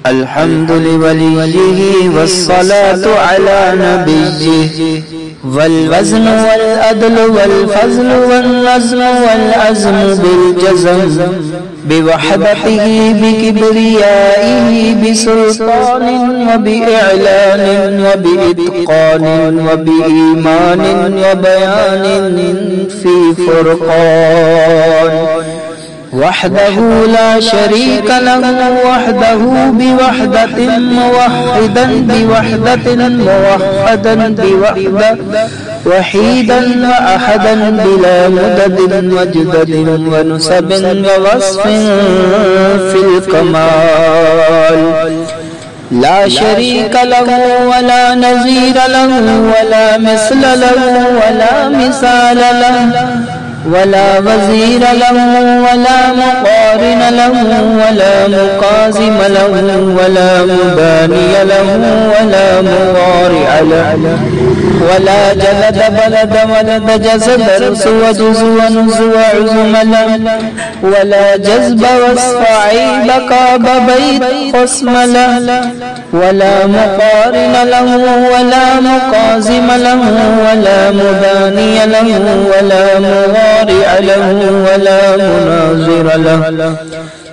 الحمد لوليه والصلاة على نبيه والوزن والعدل والفضل والنظم والعزم بالجزم بوحدته بكبريائه بسلطان وبإعلان وبإتقان وبإيمان وبيان في فرقان وحده لا شريك له وحده بوحدة موحدا بوحدة موحدا بوحدة وحيدا وأحدا بلا مدد وجدد ونسب ووصف في الكمال لا شريك له ولا نظير له ولا مثل له ولا مثال له ولا وزير له ولا مقارن له ولا مقازم له ولا مباني له ولا مضارع له ولا جلد بلد ولد جسد رس وجز ونز وعزم له ولا جذب وصف عيب كاب بيت خصم له ولا مقارن له ولا مقازم له ولا مباني له ولا مضارع له ولا مناظر له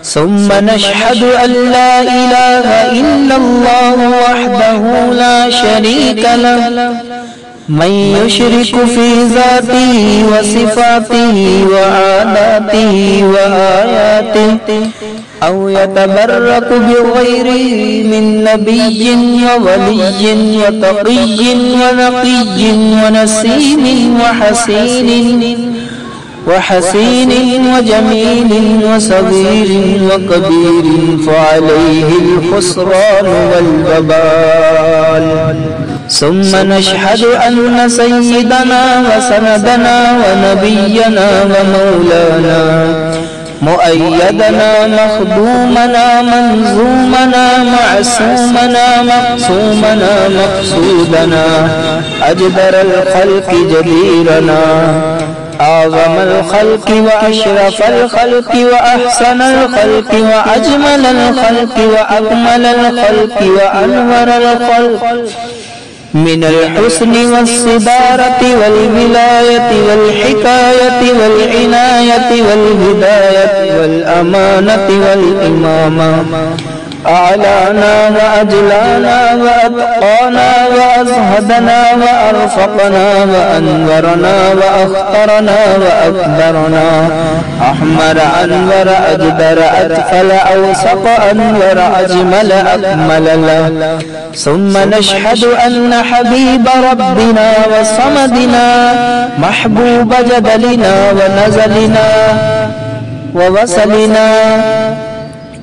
ثم نشهد أن لا إله إلا الله وحده لا شريك له من يشرك في ذاته وصفاته وعاداته وآياته أو يتبرك بغيره من نبي وولي وتقي ونقي ونسيم وحسين وجميل وصغير وكبير فعليه الخسران والوبال ثم نشهد أن سيدنا وسندنا ونبينا ومولانا مؤيدنا مخدومنا منظومنا معصومنا مقصومنا مقصودنا أجدر الخلق جديرنا أعظم الخلق وأشرف الخلق وأحسن الخلق وأجمل الخلق وأكمل الخلق وأنور الخلق من الحسن والصدارة والولاية والحكاية والعناية والهداية والأمانة والإمامة أعلانا وأجلانا وأتقانا وأزهدنا وأرفقنا وأنورنا وأخطرنا وأكبرنا أحمر أنور أجدر أدخل أوسط أنور أجمل أكمل له ثم نشهد أن حبيب ربنا وصمدنا محبوب جدلنا ونزلنا ووصلنا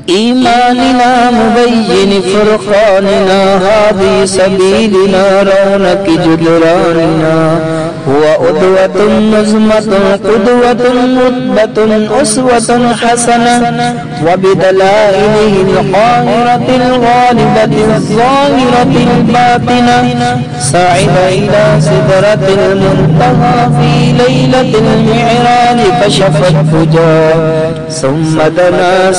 إيماننا مبين فرقاننا هذه سبيلنا رونق جدراننا هو أدوة نزمة قدوة رتبة أسوة حسنة وبدلائله القاهرة الغالبة الظاهرة الباطنة صعد إلى سدرة المنتهى في ليلة المعراج كشف الفجار ثم دنا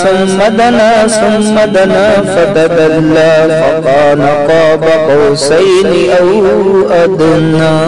فتدلى فكان قاب قوسين أو أدنى.